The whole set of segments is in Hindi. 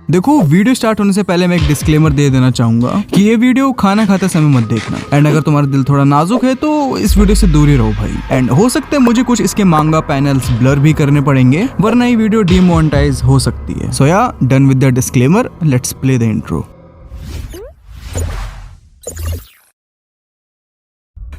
देखो, वीडियो स्टार्ट होने से पहले मैं एक डिस्क्लेमर दे देना चाहूंगा कि ये वीडियो खाना खाते समय मत देखना। एंड अगर तुम्हारा दिल थोड़ा नाजुक है तो इस वीडियो से दूर ही रहो भाई। एंड हो सकता है मुझे कुछ इसके मांगा पैनल्स ब्लर भी करने पड़ेंगे, वरना ये वीडियो डीमोनेटाइज हो सकती है। So yeah done with the disclaimer, let's play the intro.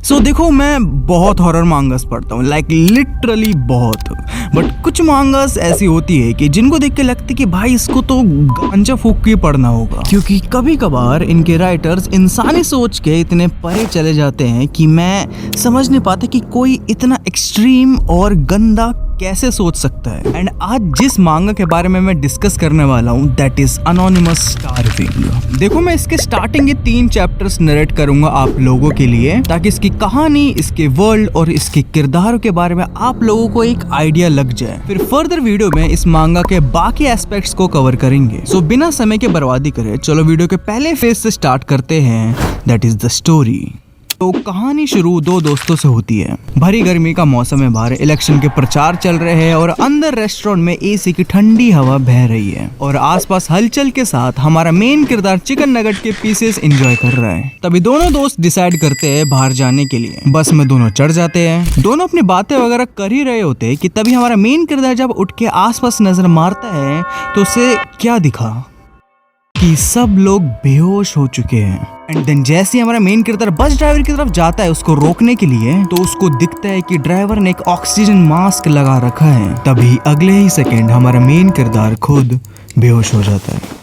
So देखो, मैं बहुत हॉरर मांगास पढ़ता हूँ, लाइक लिटरली बहुत। बट कुछ मांगास ऐसी होती है कि जिनको देख के लगता है कि भाई इसको तो गांजा फूक के पढ़ना होगा, क्योंकि कभी कभार इनके राइटर्स इंसानी सोच के इतने परे चले जाते हैं कि मैं समझ नहीं पाता कि कोई इतना एक्सट्रीम और गंदा कैसे सोच सकता है। एंड आज जिस मांगा के बारे में मैं डिस्कस करने वाला हूँ, दैट इज अनोनिमस स्टार्विंग। देखो, मैं इसके स्टार्टिंग के 3 चैप्टर्स नरेट करूंगा आप लोगों के लिए, ताकि इसकी कहानी, इसके वर्ल्ड और इसके किरदारों के बारे में आप लोगों को एक आइडिया लग जाए। फिर फर्दर वीडियो में इस मांगा के बाकी एस्पेक्ट्स को कवर करेंगे। सो बिना समय के बर्बादी करे चलो वीडियो के पहले फेज से स्टार्ट करते हैं, दैट इज द स्टोरी। तो कहानी शुरू 2 दोस्तों से होती है। भरी गर्मी का मौसम है, बाहर इलेक्शन के प्रचार चल रहे हैं और अंदर रेस्टोरेंट में एसी की ठंडी हवा बह रही है और आसपास हलचल के साथ हमारा मेन किरदार चिकन नगेट के पीसेस एंजॉय कर रहा है। तभी दोनों दोस्त डिसाइड करते हैं बाहर जाने के लिए। बस में दोनों चढ़ जाते हैं। दोनों अपनी बातें वगैरह कर ही रहे होते हैं कि तभी हमारा मेन किरदार जब उठ के आसपास नजर मारता है तो उसे क्या दिखा कि सब लोग बेहोश हो चुके हैं। एंड देन जैसे ही हमारा मेन किरदार बस ड्राइवर की तरफ जाता है उसको रोकने के लिए, तो उसको दिखता है कि ड्राइवर ने एक ऑक्सीजन मास्क लगा रखा है। तभी अगले ही सेकंड हमारा मेन किरदार खुद बेहोश हो जाता है।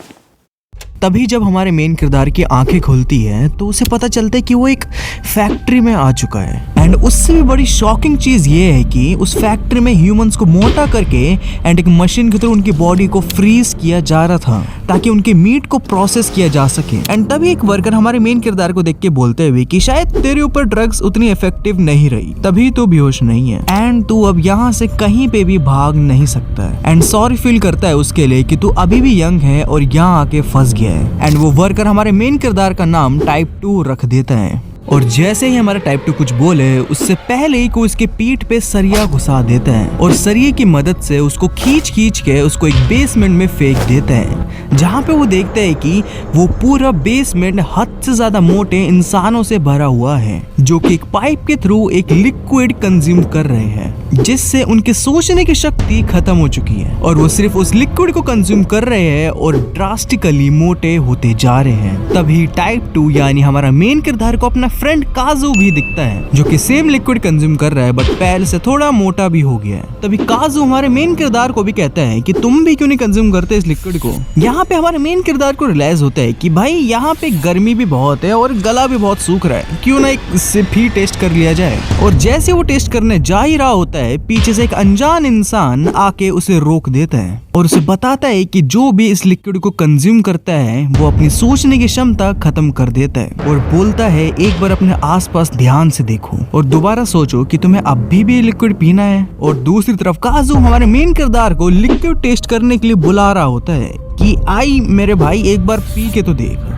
तभी जब हमारे मेन किरदार की आंखें खुलती है तो उसे पता चलता है कि वो एक फैक्ट्री में आ चुका है। एंड उससे भी बड़ी शॉकिंग चीज ये है कि उस फैक्ट्री में ह्यूमंस को मोटा करके एंड एक मशीन के थ्रू उनकी बॉडी को फ्रीज किया जा रहा था ताकि उनके मीट को प्रोसेस किया जा सके। एंड तभी एक वर्कर हमारे मेन किरदार को देख के बोलते हुए कि शायद तेरे ऊपर ड्रग्स उतनी इफेक्टिव नहीं रही, तभी तू बेहोश नहीं है एंड तू अब यहाँ से कहीं पे भी भाग नहीं सकता है। एंड सॉरी फील करता है उसके लिए कि तू अभी भी यंग है और यहाँ आके फंस गया है। एंड वो वर्कर हमारे मेन किरदार का नाम टाइप 2 रख देता है। और जैसे ही हमारा टाइप 2 कुछ बोले उससे पहले ही को उसके पीठ पे सरिया घुसा देता है और सरिये की मदद से उसको खींच के उसको एक बेसमेंट में फेंक देता है, जहाँ पे वो देखता है कि वो पूरा बेसमेंट हद से ज्यादा मोटे इंसानों से भरा हुआ है जो कि एक पाइप के थ्रू एक लिक्विड कंज्यूम कर रहे हैं, जिससे उनके सोचने की शक्ति खत्म हो चुकी है और वो सिर्फ उस लिक्विड को कंज्यूम कर रहे हैं और ड्रास्टिकली मोटे होते जा रहे हैं। तभी टाइप 2 यानी हमारा मेन किरदार को अपना फ्रेंड काजू भी दिखता है जो कि सेम लिक्विड कंज्यूम कर रहा है बट पहले से थोड़ा मोटा भी हो गया है। तभी काजू हमारे मेन किरदार को भी कहता है कि तुम भी क्यों नहीं कंज्यूम करते इस लिक्विड को। यहाँ पे हमारे मेन किरदार को रियलाइज होता है कि भाई यहाँ पे गर्मी भी बहुत है और गला भी बहुत सूख रहा है, क्यों ना एक सिप ही टेस्ट कर लिया जाए। और जैसे वो टेस्ट करने जा ही रहा होता है, पीछे से एक अनजान इंसान आके उसे रोक देता है और उसे बताता है कि जो भी इस लिक्विड को कंज्यूम करता है वो अपनी सोचने की क्षमता खत्म कर देता है और बोलता है एक बार अपने आसपास ध्यान से देखो और दोबारा सोचो कि तुम्हें अभी भी लिक्विड पीना है। और दूसरी तरफ काजू हमारे मेन किरदार को लिक्विड टेस्ट करने के लिए बुला रहा होता है कि आई मेरे भाई एक बार पी के तो देख।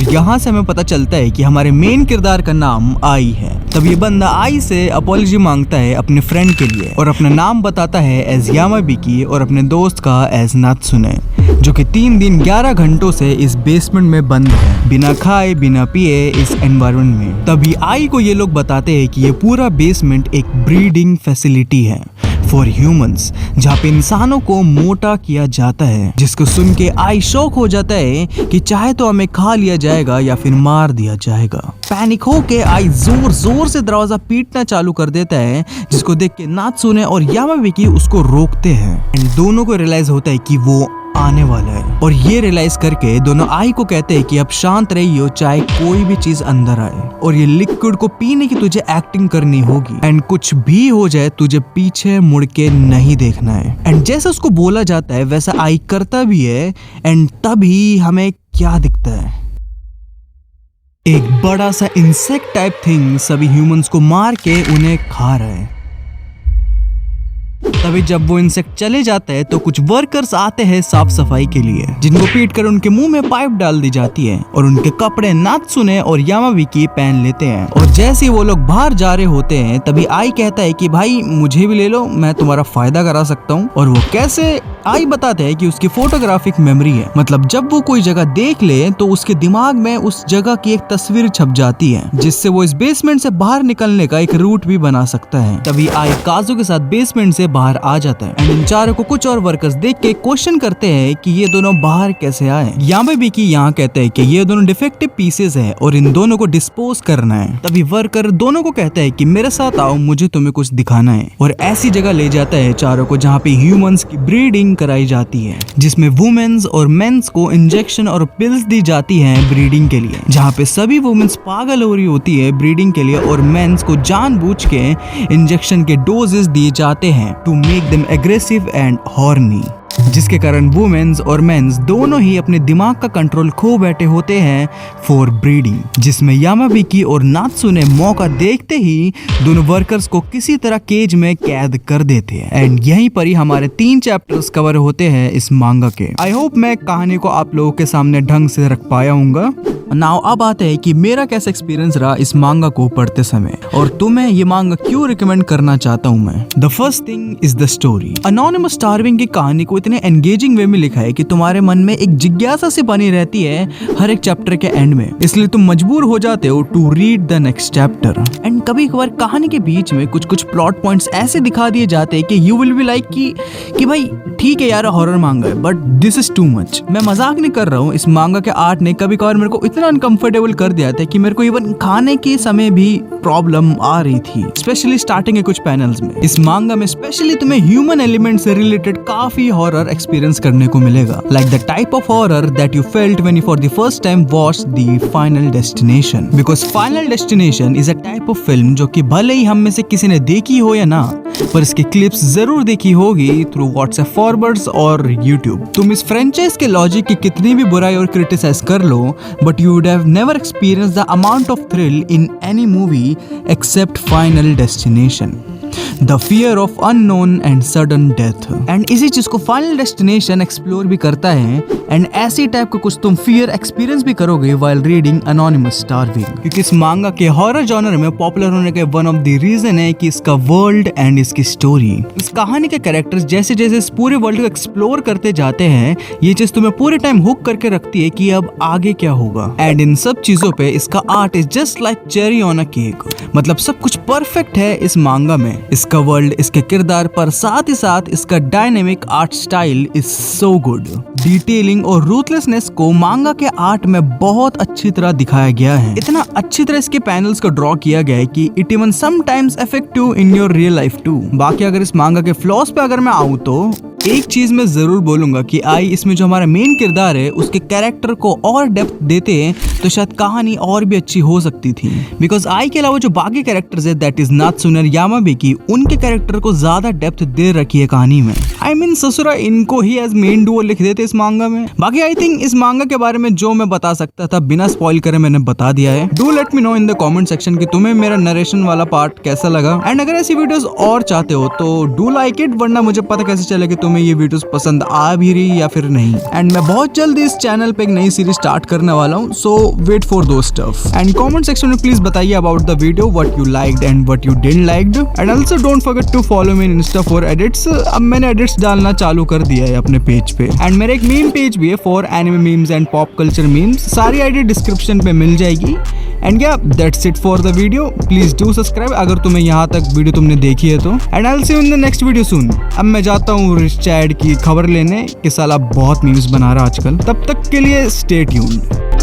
यहाँ से हमें पता चलता है कि हमारे मेन किरदार का नाम आई है। तब ये बंदा आई से अपॉलॉजी मांगता है अपने फ्रेंड के लिए और अपना नाम बताता है एज यामाबिकी और अपने दोस्त का एज नात्सुने, जो कि 3 दिन 11 घंटों से इस बेसमेंट में बंद है, बिना खाए बिना पिए इस एनवायरनमेंट में। तभी आई को ये लोग बताते हैं कि ये पूरा बेसमेंट एक ब्रीडिंग फैसिलिटी है फॉर ह्यूमंस, जहाँ पे इंसानों को मोटा किया जाता है। जिसको सुन के आई शॉक हो जाता है कि चाहे तो हमें खा लिया जाएगा या फिर मार दिया जाएगा। पैनिक होके आई जोर जोर से दरवाजा पीटना चालू कर देता है, जिसको देख के नात्सुने और यामाबिकी उसको रोकते हैं। एंड दोनों को रियलाइज होता है कि वो आने वाला है और ये रियलाइज करके दोनों आई को कहते हैं कि अब शांत रहियो, चाहे कोई भी चीज अंदर आए और ये लिक्विड को पीने की तुझे एक्टिंग करनी होगी एंड कुछ भी हो जाए तुझे पीछे मुड़ के नहीं देखना है। एंड जैसा उसको बोला जाता है वैसा आई करता भी है। एंड तभी हमें क्या दिखता है, एक बड़ा सा इंसेक्ट टाइप थिंग सभी ह्यूमंस को मार के उन्हें खा रहा है। तभी जब वो इंसेक्ट चले जाता है तो कुछ वर्कर्स आते हैं साफ सफाई के लिए, जिनको पीट कर उनके मुंह में पाइप डाल दी जाती है और उनके कपड़े नात्सुने और यामाबिकी पहन लेते हैं। और जैसे वो लोग बाहर जा रहे होते हैं तभी आई कहता है कि भाई मुझे भी ले लो, मैं तुम्हारा फायदा करा सकता हूँ। और वो कैसे, आई बताते हैं कि उसकी फोटोग्राफिक मेमोरी है, मतलब जब वो कोई जगह देख ले तो उसके दिमाग में उस जगह की एक तस्वीर छप जाती है, जिससे वो इस बेसमेंट से बाहर निकलने का एक रूट भी बना सकता है। तभी आई काजू के साथ बेसमेंट से बाहर आ जाता है एंड इन चारों को कुछ और वर्कर्स देख के क्वेश्चन करते हैं कि ये दोनों बाहर कैसे आए। यामाबिकी यहाँ कहते हैं कि ये दोनों डिफेक्टिव पीसेस है और इन दोनों को डिस्पोज करना है। तभी वर्कर दोनों को कहता है कि मेरे साथ आओ, मुझे तुम्हें कुछ दिखाना है, और ऐसी जगह ले जाता है चारों को जहाँ पे ह्यूमंस की ब्रीडिंग कराई जाती है, जिसमें वुमेन्स और मेंस को इंजेक्शन और पिल्स दी जाती हैं ब्रीडिंग के लिए, जहाँ पे सभी वुमेन्स पागल हो रही होती है ब्रीडिंग के लिए और मेंस को जानबूझ के इंजेक्शन के डोजेस दिए जाते हैं to make them aggressive and horny, जिसके कारण वुमेन्स और मेंस दोनों ही अपने दिमाग का कंट्रोल खो बैठे होते हैं फॉर ब्रीडिंग, जिसमें यामाबिकी और नात्सुने मौका देखते ही दोनों वर्कर्स को किसी तरह केज में कैद कर देते हैं। एंड यहीं पर ही हमारे 3 चैप्टर्स कवर होते हैं इस मांगा के। आई होप मैं कहानी को आप लोगों के सामने ढंग से रख पाया हूँगा। नाउ अब आते हैं कि मेरा कैसा एक्सपीरियंस रहा इस मांगा को पढ़ते समय और तुम्हें ये मांगा क्यों रिकमेंड करना चाहता हूँ मैं। The first thing is the story. Anonymous starving की कहानी को इतने एंगेजिंग वे में लिखा है कि तुम्हारे मन में एक जिज्ञासा सी बनी रहती है हर एक चैप्टर के एंड में, इसलिए तुम मजबूर हो जाते हो to read the next chapter. And कभी कभार कहानी के बीच में कुछ प्लॉट पॉइंट्स ऐसे दिखा दिए जाते हैं कि यू विल बी लाइक कि भाई ठीक है यार हॉरर मांगा है but this is too much. मैं मजाक नहीं कर रहा हूँ, इस मांगा के आर्ट ने कभी कभार मेरे को इतना अनकंफर्टेबल कर दिया था कि मेरे को इवन खाने के समय भी प्रॉब्लम आ रही थी, स्पेशली स्टार्टिंग के कुछ पैनल्स में। इस मांगा में स्पेशली तुम्हें ह्यूमन एलिमेंट से रिलेटेड काफी हॉरर एक्सपीरियंस करने को मिलेगा, like the type of horror that you felt when you for the first time watch the final destination. Because final destination is a type of film जो कि भले ही हम में से किसी ने देखी हो या ना, पर इसकी क्लिप्स जरूर देखी होगी थ्रू व्हाट्सएप फॉरवर्ड्स और यूट्यूब। तुम इस फ्रेंचाइज के लॉजिक की कितनी भी बुराई और क्रिटिसाइज कर लो but you would have never experience the amount of thrill in any movie except final destination, the fear of unknown and sudden death. And इसी चीज को फाइनल डेस्टिनेशन एक्सप्लोर भी करता है एंड ऐसी टाइप का कुछ तुम फियर एक्सपीरियंस भी करोगे व्हाइल रीडिंग अनोनिमस स्टार्विंग। क्योंकि इस मांगा के हॉरर जॉनर में पॉपुलर होने के वन ऑफ द रीजन है कि इसका वर्ल्ड एंड इसकी स्टोरी। इस कहानी के कैरेक्टर्स जैसे जैसे इस पूरे वर्ल्ड को एक्सप्लोर करते जाते हैं, ये चीज तुम्हें पूरे टाइम हुक करके रखती है कि अब आगे क्या होगा। एंड इन सब चीजों पे इसका art is just like cherry on a cake, मतलब सब कुछ परफेक्ट है इस मांगा में। इसका वर्ल्ड, इसके किरदार, पर साथ ही साथ इसका dynamic art style is so good. Detailing और रूथलेसनेस को मांगा के आर्ट में बहुत अच्छी तरह दिखाया गया है। इतना अच्छी तरह इसके पैनल्स को ड्रॉ किया गया है कि it even sometimes effective in your real life too. बाकी अगर इस मांगा के फ्लॉस पे अगर मैं आऊँ तो एक चीज मैं जरूर बोलूंगा कि आई इसमें जो हमारा मेन किरदार है उसके कैरेक्टर को और डेप्थ देते हैं तो शायद कहानी और भी अच्छी हो सकती थी। बिकॉज आई के अलावा जो बाकी कैरेक्टर्स है दैट इज नात्सुने और यामाबिकी, उनके कैरेक्टर को ज्यादा डेप्थ दे रखी है कहानी में। आई मीन ससुरा इनको ही एज मेन डुओ लिख देते इस मांगा में। बाकी आई थिंक इस मांगा के बारे में जो मैं बता सकता था बिना स्पॉइल करे मैंने बता दिया है। Do let me know in the comment section कि तुम्हें मेरा नरेशन वाला पार्ट कैसा लगा। एंड अगर ऐसी वीडियोस और चाहते हो तो डू लाइक इट, वरना मुझे पता कैसे चले कि तुम्हें ये वीडियोस पसंद आ भी रही या फिर नहीं। एंड मैं बहुत जल्दी इस चैनल पे एक नई सीरीज स्टार्ट करने वाला हूँ, so wait for those stuff. And comment section में प्लीज बताइए about the video, what you liked and what you didn't liked. And also don't forget to follow me in insta for edits. अब मैंने एडिट्स डालना चालू कर दिया है अपने पेज पे। एंड मेरा एक मीम पेज भी है for anime memes and pop culture memes, सारी आईडी डिस्क्रिप्शन पे मिल जाएगी। एंड या that's it for the video. Please do subscribe अगर तुम्हें यहाँ तक वीडियो तुमने देखी है तो। And I will see you in the next video सून। अब मैं जाता हूँ रिच चैड की खबर लेने कि साला बहुत मीम्स बना रहा आजकल। तब तक के लिए स्टे ट्यून्ड।